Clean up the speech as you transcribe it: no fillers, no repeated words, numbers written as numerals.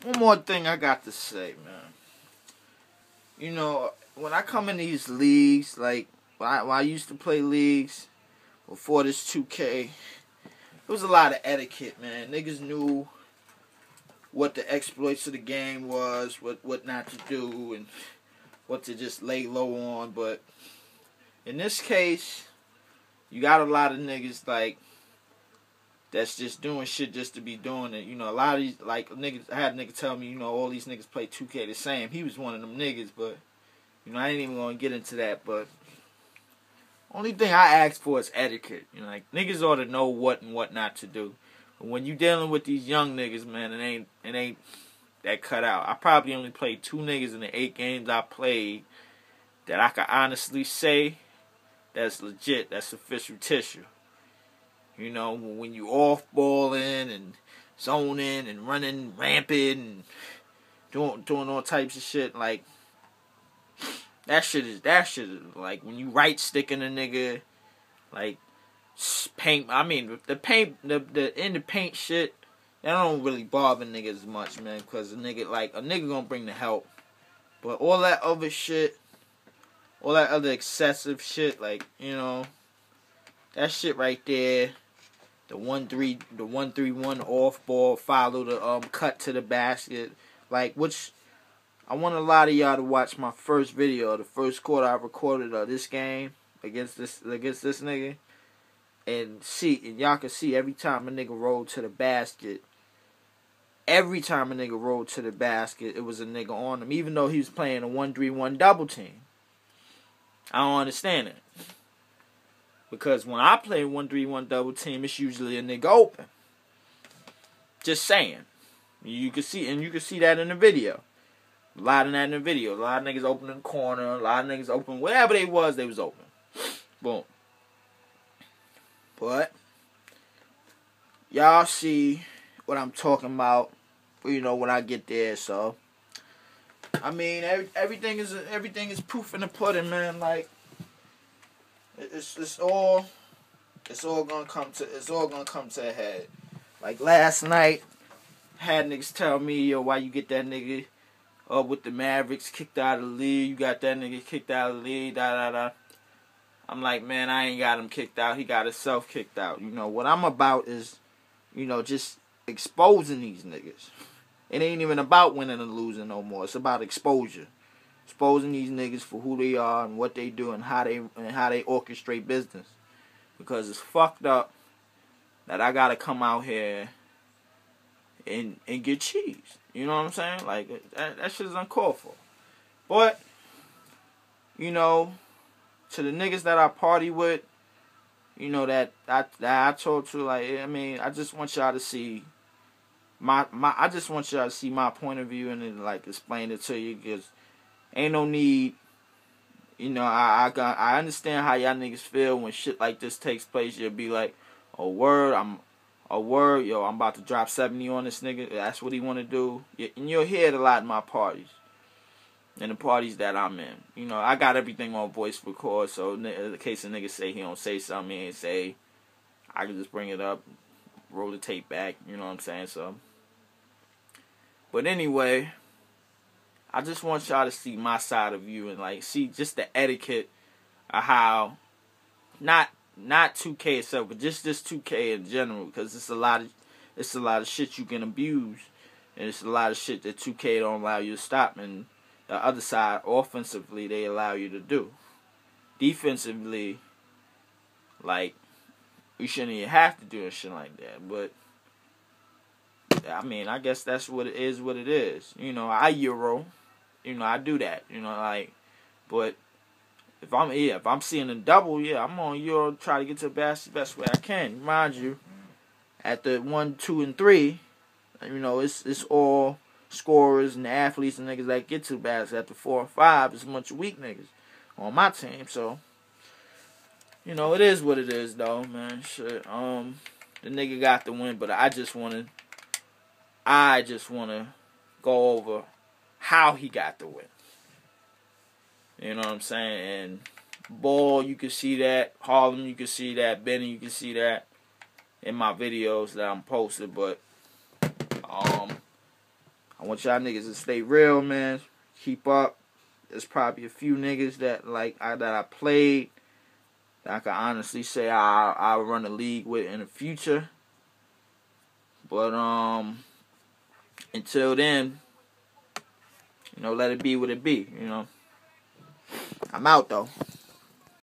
one more thing I got to say, man. You know, when I come in these leagues, like when I used to play leagues before this 2K, it was a lot of etiquette, man. Niggas knew what the exploits of the game was, what not to do, and what to just lay low on. But in this case, you got a lot of niggas like that's just doing shit just to be doing it. You know, a lot of these, like, niggas, I had a nigga tell me, you know, all these niggas play 2K the same. He was one of them niggas, but, you know, I ain't even gonna get into that, but only thing I ask for is etiquette. You know, like, niggas ought to know what and what not to do. But when you dealing with these young niggas, man, it ain't that cut out. I probably only played 2 niggas in the 8 games I played that I can honestly say that's legit, that's official tissue. You know, when you off balling and zoning and running rampant and doing all types of shit, like that shit is like when you right sticking a nigga, like paint. I mean the paint, the in the paint shit, that don't really bother niggas as much, man, because a nigga gonna bring the help, but all that other shit, all that other excessive shit, like, you know, that shit right there. The 1-3-1 off ball, follow the cut to the basket, like, which I want a lot of y'all to watch my first video, the first quarter I recorded of this game against this nigga, and y'all can see every time a nigga rolled to the basket. Every time a nigga rolled to the basket, it was a nigga on him, even though he was playing a 1-3-1 double team. I don't understand it. Because when I play 1-3-1 double team, it's usually a nigga open. Just saying. You can see that in the video. A lot of that in the video. A lot of niggas open in the corner. A lot of niggas open. Whatever they was open. Boom. But y'all see what I'm talking about, you know, when I get there. So, I mean, everything is proof in the pudding, man. Like, It's all gonna come to a head. Like last night, had niggas tell me, yo, why you get that nigga with the Mavericks kicked out of the league? You got that nigga kicked out of the league, da. I'm like, man, I ain't got him kicked out. He got himself kicked out. You know, what I'm about is, you know, just exposing these niggas. It ain't even about winning and losing no more. It's about exposure. Exposing these niggas for who they are and what they do and how they orchestrate business. Because it's fucked up that I gotta come out here and get cheese. You know what I'm saying? Like, that shit is uncalled for. But, you know, to the niggas that I party with, you know, that I told to, like, I mean, I just want y'all to see my point of view and then, like, explain it to you, because ain't no need, you know, I understand how y'all niggas feel when shit like this takes place. You'll be like, yo, I'm about to drop 70 on this nigga. That's what he want to do. And you'll hear it a lot in my parties. In the parties that I'm in. You know, I got everything on voice record, so in case a nigga say he don't say something and say, I can just bring it up, roll the tape back, you know what I'm saying? So, but anyway, I just want y'all to see my side of view and, like, see just the etiquette of how, not 2K itself, but just this 2K in general, because it's a lot of shit you can abuse, and it's a lot of shit that 2K don't allow you to stop, and the other side, offensively, they allow you to do. Defensively, like, you shouldn't even have to do a shit like that, but I mean, I guess that's what it is. You know, I Euro. You know, I do that. You know, like, but if I'm seeing a double, yeah, I'm on Euro, try to get to the best way I can. Mind you, at the 1, 2, and 3, you know, it's all scorers and athletes and niggas that get to the basket. At the 4 and 5, it's a bunch of weak niggas on my team. So, you know, it is what it is, though, man. Shit, the nigga got the win, but I just wanna go over how he got the win. You know what I'm saying? And Ball, you can see that. Harlem, you can see that. Benny, you can see that in my videos that I'm posting. But I want y'all niggas to stay real, man. Keep up. There's probably a few niggas that that I played that I can honestly say I'll run a league with in the future. But until then, let it be what it be. I'm out though.